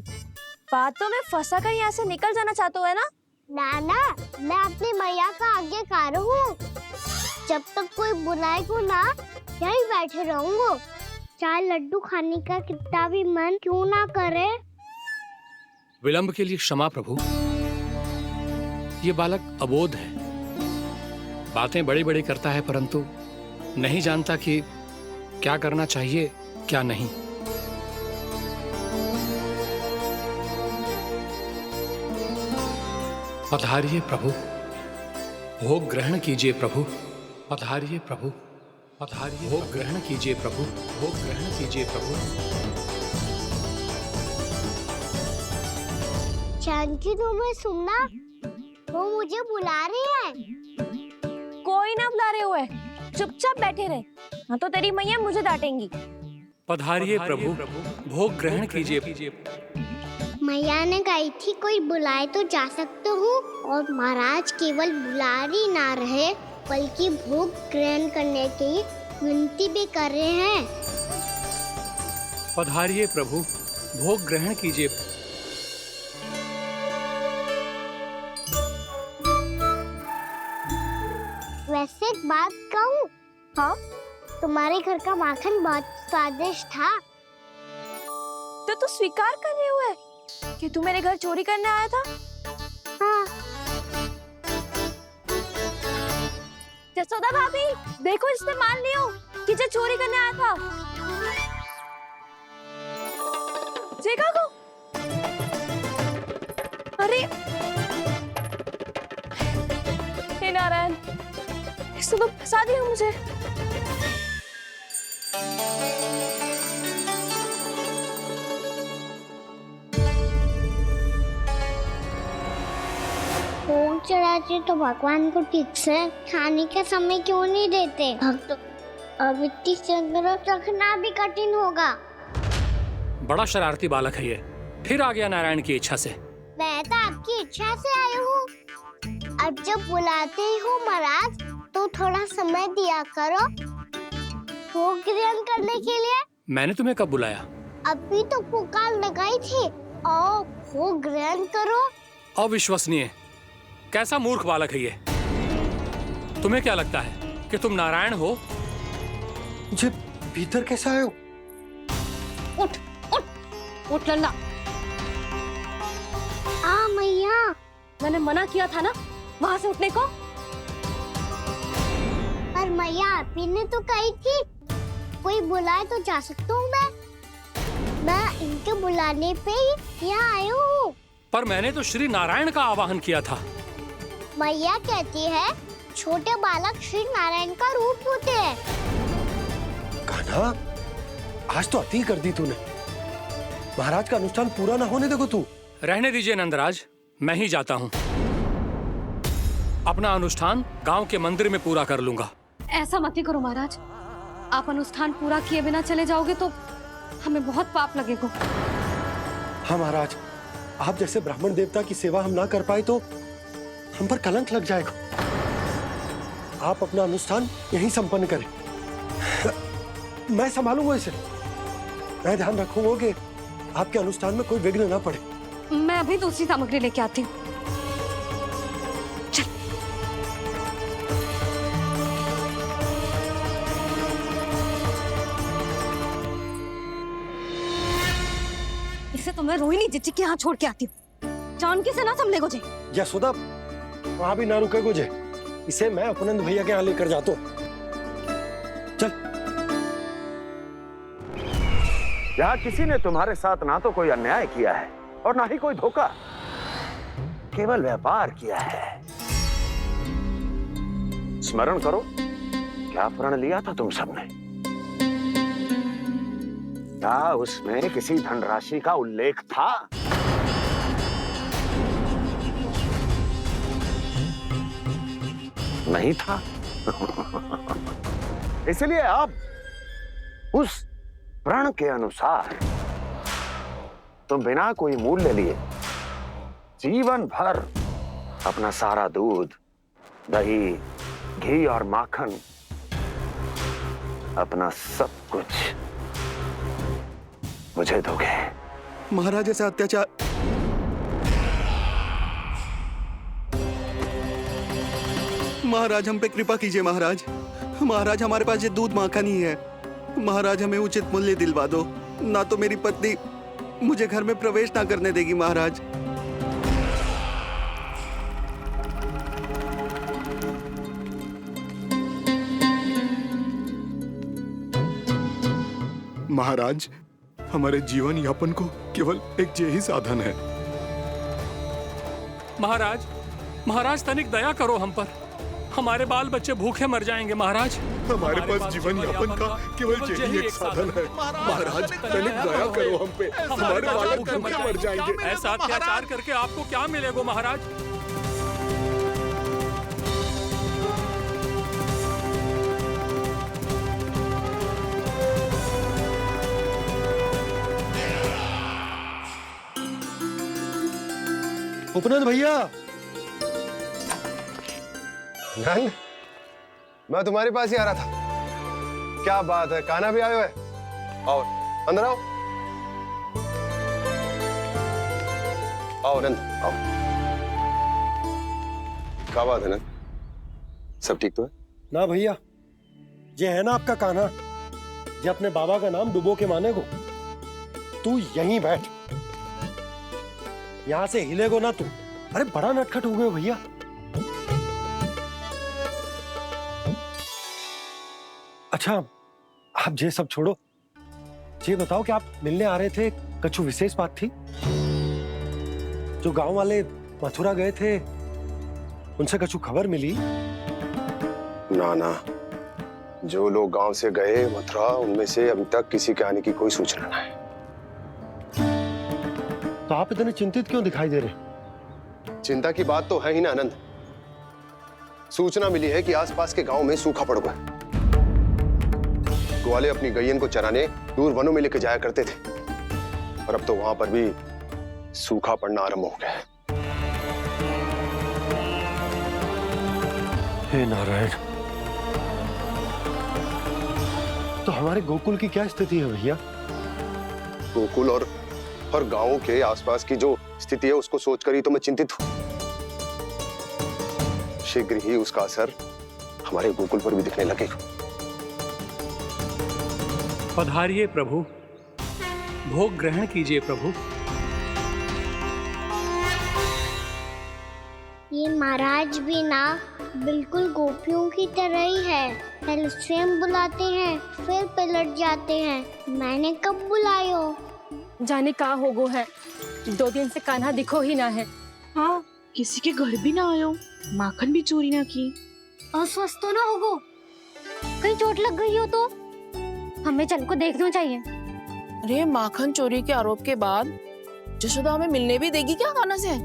बातों में फंसा कर यहाँ से निकल जाना चाहते हो है ना? नाना, मैं अपनी मैया का आज्ञाकार हूँ। जब तक कोई बुलाए को ना, यही बैठे रहूंगा। चाहे लड्डू खाने का कितना भी मन क्यों ना करे। विलंब के लिए क्षमा प्रभु। ये बालक अबोध है, बातें बड़ी बड़ी करता है परंतु नहीं जानता कि क्या करना चाहिए क्या नहीं। पधारिए प्रभु, भोग ग्रहण कीजिए प्रभु। पधारिए प्रभु, पधारिए, भोग ग्रहण कीजिए प्रभु, भोग ग्रहण कीजिए प्रभु। जानकी, तुम्हें सुनना, वो मुझे बुला रही है। कोई ना बुला रहे हुए, चुपचाप बैठे रहे, हाँ तो तेरी मैया मुझे डांटेंगी। पधारिए प्रभु, भोग ग्रहण कीजिए। मैया ने कही थी कोई बुलाए तो जा सकते हूँ, और महाराज केवल बुलारी ना रहे बल्कि भोग ग्रहण करने की विनती भी कर रहे हैं। पधारिए प्रभु, भोग ग्रहण कीजिए। वैसे एक बात कहूँ? हाँ? तुम्हारे घर का माखन बहुत स्वादिष्ट था। तो तू स्वीकार कर रहे हुए कि तू मेरे घर चोरी करने आया था? हाँ। जसोदा भाभी, देखो इसने मान लियो कि जो चोरी करने आया था। देखा को? अरे हे नारायण, इसने तो फंसा दिया मुझे। भोग चढ़ाते तो भगवान को ठीक से खाने का समय क्यों नहीं देते? भक्त अब इतनी संग्रह रखना भी कठिन होगा। बड़ा शरारती बालक है ये, फिर आ गया नारायण की इच्छा से। मैं तो आपकी इच्छा से आई हूँ। अब जब बुलाते हो महाराज तो थोड़ा समय दिया करो भोग ग्रहण करने के लिए। मैंने तुम्हें कब बुलाया? अभी तो पुकार लगाई थी, आओ भोग ग्रहण करो। अविश्वसनीय, कैसा मूर्ख बालक है ये। तुम्हें क्या लगता है कि तुम नारायण हो? मुझे भीतर कैसे आए हो? उठ उठ उठ लल्ला। मैया, मैंने मना किया था ना वहां से उठने को। पर मैया आपी ने तो कही थी कोई बुलाए तो जा सकता हूँ। मैं इनके बुलाने पे ही यहाँ आई हूँ। पर मैंने तो श्री नारायण का आवाहन किया था। मैया कहती है छोटे बालक श्री नारायण का रूप होते हैं। कान्हा, आज तो अति कर दी तूने। महाराज का अनुष्ठान पूरा ना होने देखो तू। रहने दीजिए नंदराज, मैं ही जाता हूँ। अपना अनुष्ठान गांव के मंदिर में पूरा कर लूंगा। ऐसा मत ही करो महाराज, आप अनुष्ठान पूरा किए बिना चले जाओगे तो हमें बहुत पाप लगेगा। हाँ महाराज, आप जैसे ब्राह्मण देवता की सेवा हम ना कर पाए तो हम पर कलंक लग जाएगा। आप अपना अनुष्ठान यहीं संपन्न करें, मैं संभालूंगा इसे। मैं ध्यान रखूंगा कि आपके अनुष्ठान में कोई विघ्न ना पड़े। मैं अभी दूसरी सामग्री लेके आती हूँ। चल। इसे तो मैं रोहिणी जीजी के यहाँ छोड़ के आती हूँ। जानकी से ना संभले गोजे। यशोदा, वहां भी ना रुके गोजे। इसे मैं अपनंद भैया के यहाँ लेकर जाता हूँ। चल। यहाँ किसी ने तुम्हारे साथ ना तो कोई अन्याय किया है और ना ही कोई धोखा, केवल व्यापार किया है। स्मरण करो, क्या प्रण लिया था तुम सबने? क्या उसमें किसी धनराशि का उल्लेख था? नहीं था। इसलिए अब उस प्रण के अनुसार तुम बिना कोई मूल्य लिए जीवन भर अपना सारा दूध, दही, घी और माखन, अपना सब कुछ मुझे दोगे? महाराज ऐसा अत्याचार। महाराज हम पे कृपा कीजिए महाराज। महाराज हमारे पास ये दूध माखन ही है। महाराज हमें उचित मूल्य दिलवा दो, ना तो मेरी पत्नी मुझे घर में प्रवेश ना करने देगी महाराज। महाराज हमारे जीवन यापन को केवल एक यही साधन है। महाराज, महाराज तनिक दया करो हम पर। हमारे बाल बच्चे भूखे मर जाएंगे महाराज। हमारे पास जीवन यापन का केवल यही एक साधन है। महाराज तनिक दया करो हम पे, हमारे बालक भूखे मर जाएंगे। ऐसा अत्याचार करके आपको क्या मिलेगा महाराज? उपनंद भैया। नंद, मैं तुम्हारे पास ही आ रहा था। क्या बात है, कान्हा भी आयो है? आओ अंदर आओ। आओ नंद आओ। क्या बात है नंद, सब ठीक तो है? ना भैया, ये है ना आपका कान्हा, ये अपने बाबा का नाम डुबो के माने को। तू यहीं बैठ, यहां से हिलेगो ना तू। अरे बड़ा नटखट हो गए हो भैया। अच्छा आप ये सब छोड़ो, ये बताओ कि आप मिलने आ रहे थे, कछु विशेष बात थी? जो गांव वाले मथुरा गए थे उनसे कछु खबर मिली? ना ना, जो लोग गांव से गए मथुरा, उनमें से अभी तक किसी के आने की कोई सूचना नहीं है। तो आप इतने चिंतित क्यों दिखाई दे रहे? चिंता की बात तो है ही ना आनंद। सूचना मिली है कि आसपास के गांव में सूखा पड़ गया। ग्वाले अपनी गैयन को चराने दूर वनों में लेके जाया करते थे, और अब तो वहां पर भी सूखा पड़ना आरंभ हो गया है। हे नारायण, तो हमारे गोकुल की क्या स्थिति है भैया? गोकुल और गांवों के आसपास की जो स्थिति है उसको सोचकर ही तो मैं चिंतित हूं। शीघ्र ही उसका असर हमारे गोकुल पर भी दिखने लगेगा। पधारिए प्रभु, भोग ग्रहण कीजिए प्रभु। ये महाराज भी ना बिल्कुल गोपियों की तरह ही है। पहले स्वयं बुलाते हैं, फिर पलट जाते हैं। मैंने कब बुलायो? जाने कहाँ हो गो है, 2 दिन से कान्हा दिखो ही ना है। हाँ, किसी के घर भी ना आयो, माखन भी चोरी ना की। अस्वस्थ तो ना होगो, कहीं चोट लग गई हो तो हमें चल को देखना चाहिए। अरे माखन चोरी के आरोप के बाद जशोदा हमें मिलने भी देगी क्या कान्हा से?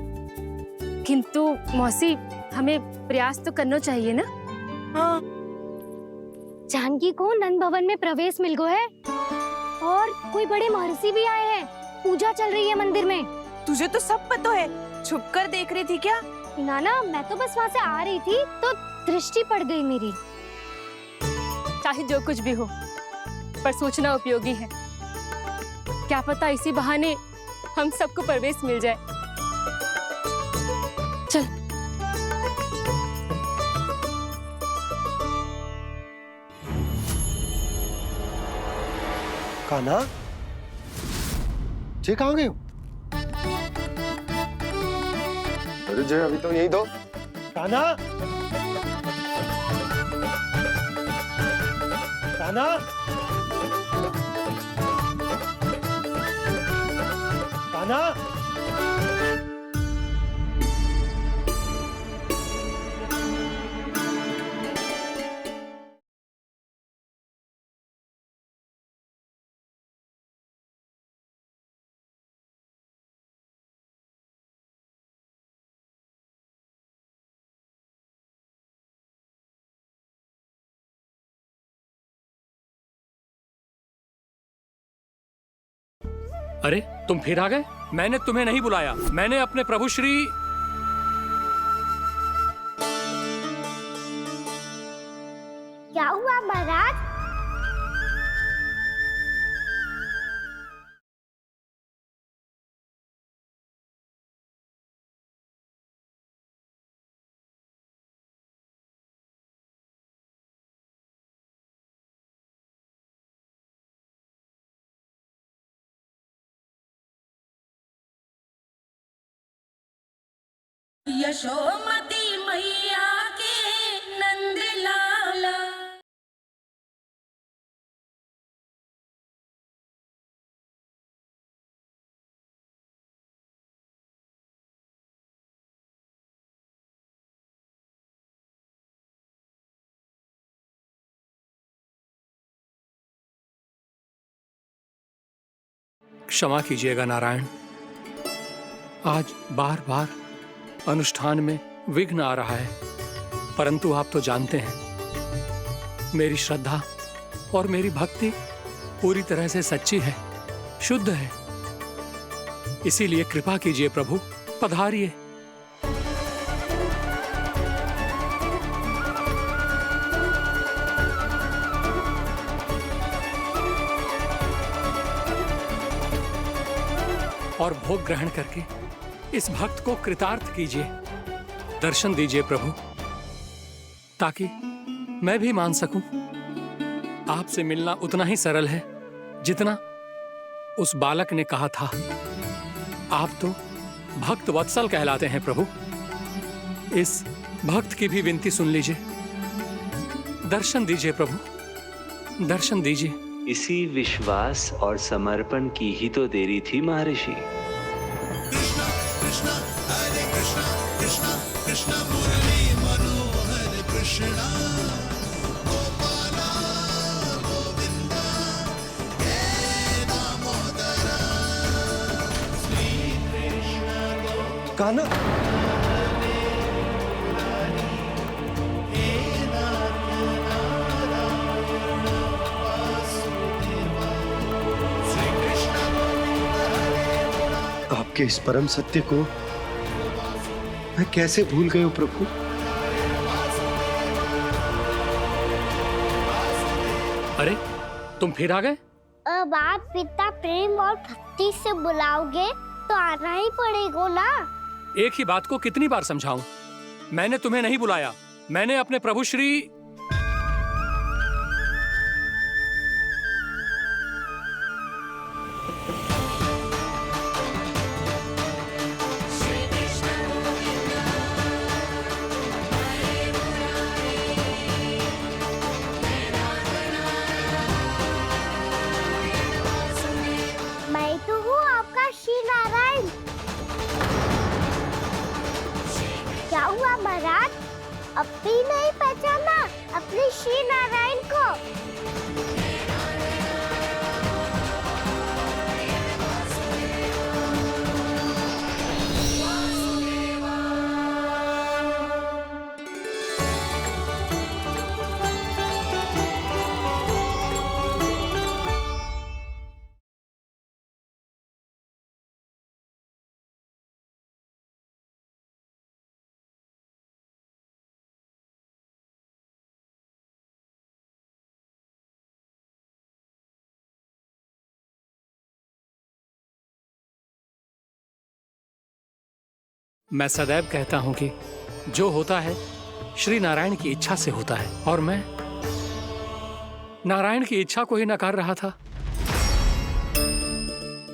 किंतु मौसी, हमें प्रयास तो करना चाहिए ना। हाँ, जानकी को नंद भवन में प्रवेश मिल गो है, और कोई बड़े महर्षि भी आए हैं। पूजा चल रही है मंदिर में। तुझे तो सब पता है, छुप कर देख रही थी क्या? ना, मैं तो बस वहाँ से आ रही थी तो दृष्टि पड़ गई मेरी। चाहे जो कुछ भी हो, पर सूचना उपयोगी है। क्या पता इसी बहाने हम सबको प्रवेश मिल जाए। चल। कान्हा, ये कहाँ गए हो? अरे जय, अभी तो यही दो। कान्हा, कान्हा, कान्हा। अरे तुम फिर आ गए? मैंने तुम्हें नहीं बुलाया, मैंने अपने प्रभु श्री। क्या हुआ महाराज? यशोमती मैया के नंद लाला। क्षमा कीजिएगा नारायण, आज बार बार अनुष्ठान में विघ्न आ रहा है, परंतु आप तो जानते हैं मेरी श्रद्धा और मेरी भक्ति पूरी तरह से सच्ची है, शुद्ध है। इसीलिए कृपा कीजिए प्रभु, पधारिए। और भोग ग्रहण करके इस भक्त को कृतार्थ कीजिए। दर्शन दीजिए प्रभु, ताकि मैं भी मान सकूं। आपसे मिलना उतना ही सरल है जितना उस बालक ने कहा था। आप तो भक्त वत्सल कहलाते हैं प्रभु। इस भक्त की भी विनती सुन लीजिए। दर्शन दीजिए प्रभु, दर्शन दीजिए। इसी विश्वास और समर्पण की ही तो देरी थी महर्षि। कान्हा, आपके इस परम सत्य को मैं कैसे भूल गया हूं प्रभु। अरे तुम फिर आ गए? अब आप पिता प्रेम और भक्ति से बुलाओगे तो आना ही पड़ेगा ना। एक ही बात को कितनी बार समझाऊं? मैंने तुम्हें नहीं बुलाया, मैंने अपने प्रभु श्री मैं तो हूँ आपका श्री नारायण। क्या हुआ महाराज, अब भी नहीं पहचाना अपने श्री नारायण को? मैं सदैव कहता हूं कि जो होता है श्री नारायण की इच्छा से होता है, और मैं नारायण की इच्छा को ही नकार रहा था।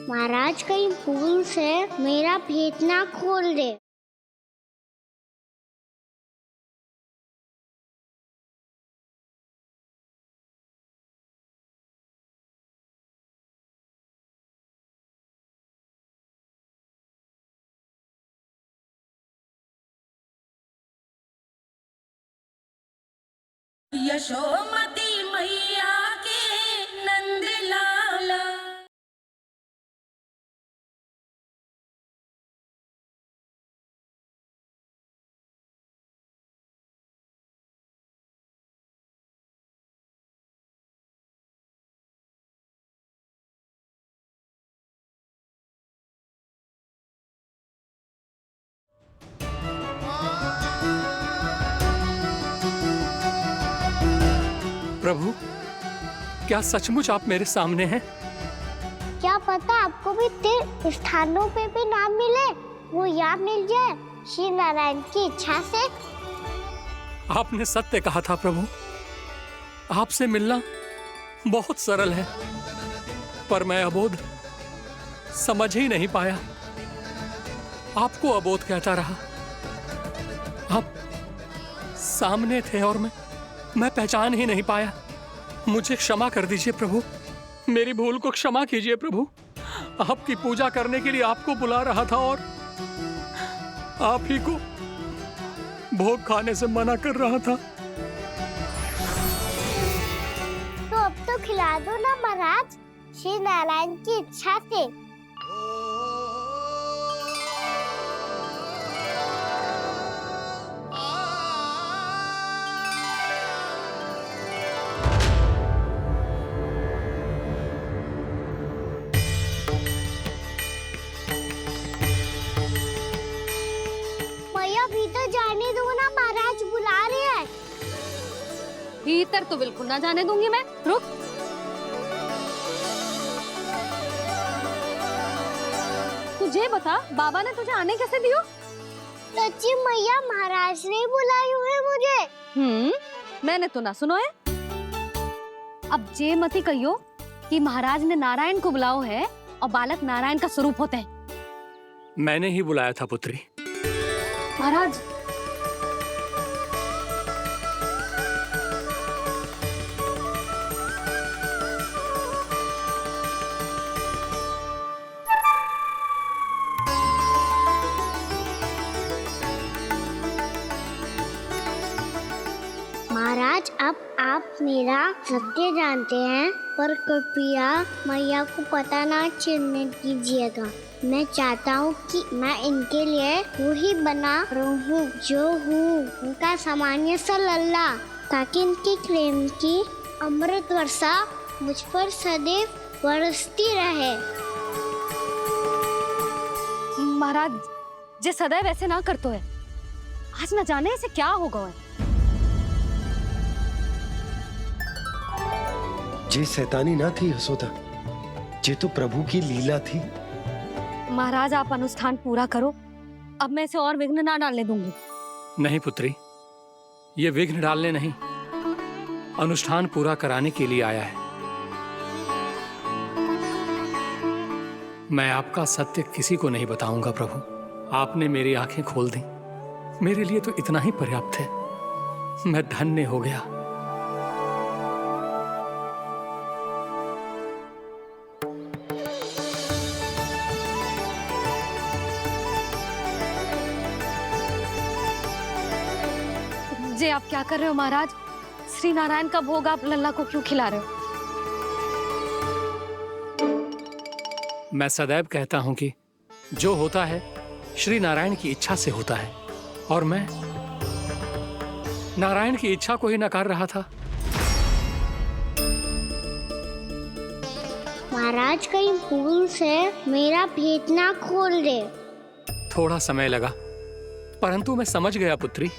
महाराज कहीं भूल से मेरा भेद ना खोल दे। यशोमती मैया के नंद लाला। प्रभु, क्या सचमुच आप मेरे सामने हैं? क्या पता आपको भी तीर्थ स्थानों पे भी नाम मिले, वो यहाँ मिल जाए श्री नारायण की इच्छा से। आपने सत्य कहा था प्रभु, आपसे मिलना बहुत सरल है, पर मैं अबोध समझ ही नहीं पाया। आपको अबोध कहता रहा, आप सामने थे और मैं पहचान ही नहीं पाया। मुझे क्षमा कर दीजिए प्रभु, मेरी भूल को क्षमा कीजिए प्रभु। आपकी पूजा करने के लिए आपको बुला रहा था और आप ही को भोग खाने से मना कर रहा था। तो अब तो खिला दो ना महाराज, श्री नारायण की इच्छा से। मैया भीतर जाने दो ना, महाराज बुला रहे हैं। भीतर तो बिल्कुल ना जाने दूंगी मैं। रुक। तुझे बता, बाबा ने तुझे आने कैसे दियो? सच्ची मैया, महाराज ने बुलाई हुई मुझे। मैंने तो ना सुनो है। अब जे मती कहियो कि महाराज ने नारायण को बुलाओ है और बालक नारायण का स्वरूप होते हैं। मैंने ही बुलाया था पुत्री। महाराज, महाराज अब आप मेरा सत्य जानते हैं, पर कृपया मैया को पता ना चलने दीजिएगा। मैं चाहता हूँ कि मैं इनके लिए वही बना रहूँ जो हूँ, उनका सामान्य सा लल्ला, ताकि इनके प्रेम की अमृत वर्षा मुझ पर सदैव बरसती रहे। महाराज जे सदैव ऐसे ना करतो है, आज न जाने इसे क्या होगा है। जे शैतानी ना थी यशोदा, जे तो प्रभु की लीला थी। महाराज आप अनुष्ठान पूरा करो, अब मैं इसे और विघ्न ना डालने दूंगी। नहीं पुत्री, ये विघ्न डालने नहीं, अनुष्ठान पूरा कराने के लिए आया है। मैं आपका सत्य किसी को नहीं बताऊंगा प्रभु। आपने मेरी आंखें खोल दी, मेरे लिए तो इतना ही पर्याप्त है। मैं धन्य हो गया। जे आप क्या कर रहे हो महाराज? श्री नारायण का भोग आप लल्ला को क्यों खिला रहे हो? मैं सदैव कहता हूं कि जो होता है श्री नारायण की इच्छा से होता है, और मैं नारायण की इच्छा को ही नकार रहा था। महाराज कहीं भूल से मेरा भेद ना खोल दे। थोड़ा समय लगा, परंतु मैं समझ गया पुत्री।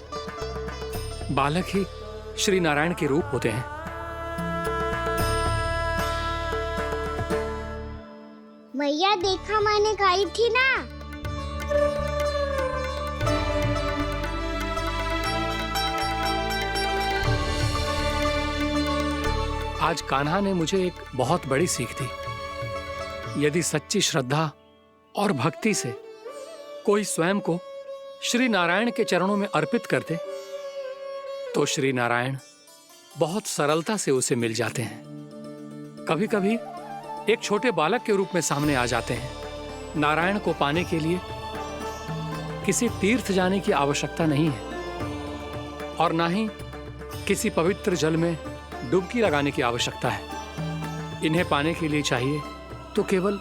बालक ही श्री नारायण के रूप होते हैं। मैया देखा, मैंने खाई थी ना। आज कान्हा ने मुझे एक बहुत बड़ी सीख दी। यदि सच्ची श्रद्धा और भक्ति से कोई स्वयं को श्री नारायण के चरणों में अर्पित कर दे, तो श्री नारायण बहुत सरलता से उसे मिल जाते हैं। कभी कभी एक छोटे बालक के रूप में सामने आ जाते हैं। नारायण को पाने के लिए किसी तीर्थ जाने की आवश्यकता नहीं है, और ना ही किसी पवित्र जल में डुबकी लगाने की आवश्यकता है। इन्हें पाने के लिए चाहिए तो केवल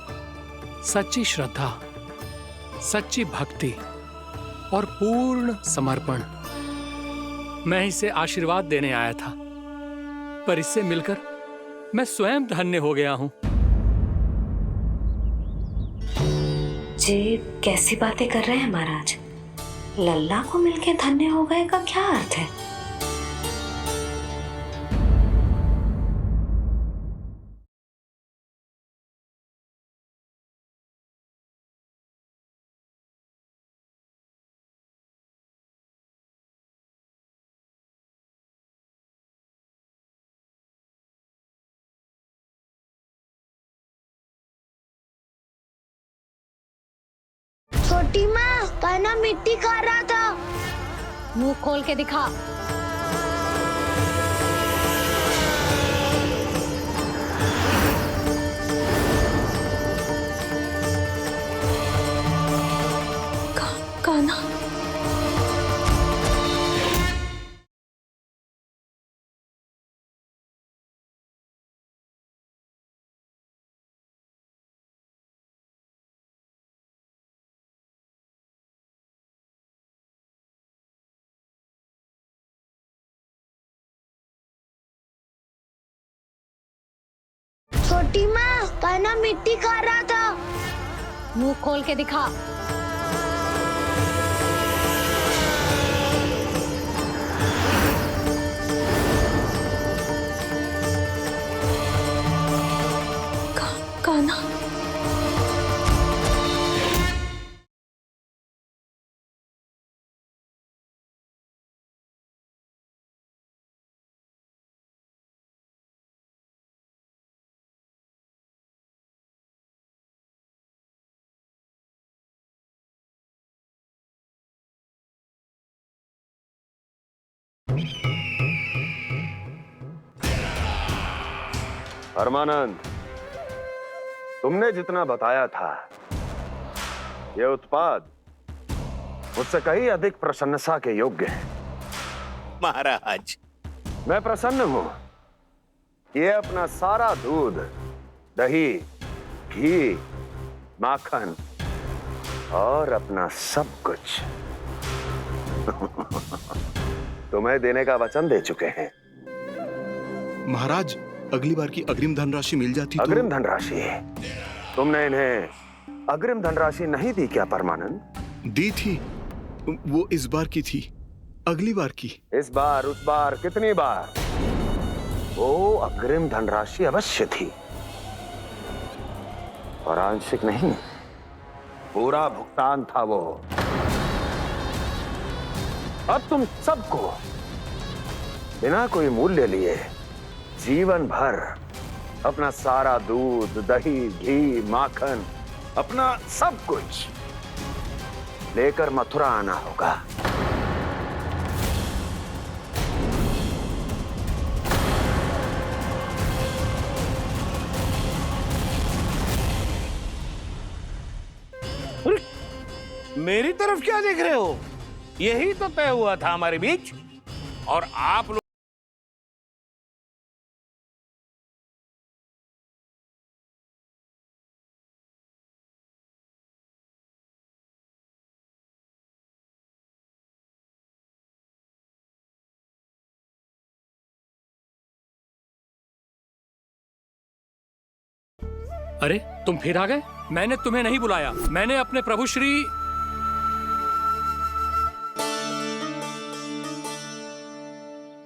सच्ची श्रद्धा, सच्ची भक्ति और पूर्ण समर्पण। मैं इसे आशीर्वाद देने आया था, पर इससे मिलकर मैं स्वयं धन्य हो गया हूं। जी कैसी बातें कर रहे हैं महाराज? लल्ला को मिलके धन्य हो गए का क्या अर्थ है? छोटी माँ, कान्हा मिट्टी खा रहा था। मुंह खोल के दिखा। कान्हा, छोटी माँ, कान्हा मिट्टी खा रहा था। मुंह खोल के दिखा। कान्हा, परमानंद, तुमने जितना बताया था, यह उत्पाद मुझसे कहीं अधिक प्रशंसा के योग्य है। महाराज, मैं प्रसन्न हूं। ये अपना सारा दूध, दही, घी, माखन और अपना सब कुछ तुम्हें देने का वचन दे चुके हैं। महाराज, अगली बार की अग्रिम धनराशि मिल जाती तो। अग्रिम धनराशि? तुमने इन्हें अग्रिम धनराशि नहीं दी क्या परमानंद? दी थी, वो इस बार की थी, अगली बार की। इस बार, उस बार, कितनी बार? वो अग्रिम धनराशि अवश्य थी, और आंशिक नहीं, पूरा भुगतान था वो। अब तुम सबको बिना कोई मूल्य लिए जीवन भर अपना सारा दूध, दही, घी, माखन, अपना सब कुछ लेकर मथुरा आना होगा। मेरी तरफ क्या देख रहे हो? यही तो तय हुआ था हमारे बीच, और आप लोग अरे तुम फिर आ गए? मैंने तुम्हें नहीं बुलाया, मैंने अपने प्रभु श्री।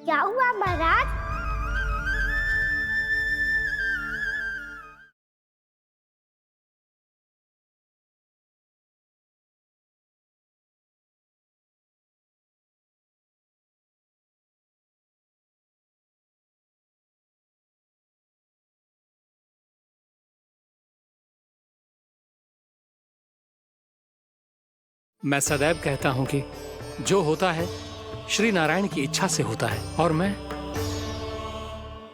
क्या हुआ महाराज? मैं सदैव कहता हूं कि जो होता है श्री नारायण की इच्छा से होता है, और मैं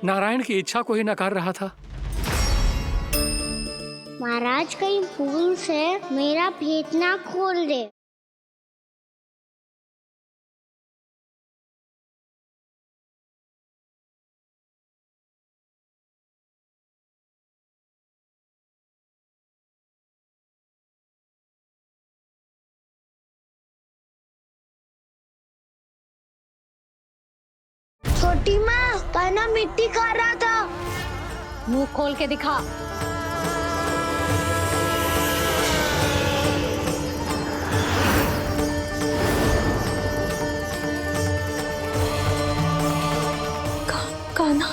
नारायण की इच्छा को ही नकार रहा था। महाराज कहीं भूल से मेरा भेद ना खोल दे। छोटी माँ, कान्हा मिट्टी खा रहा था। मुंह खोल के दिखा। कान्हा,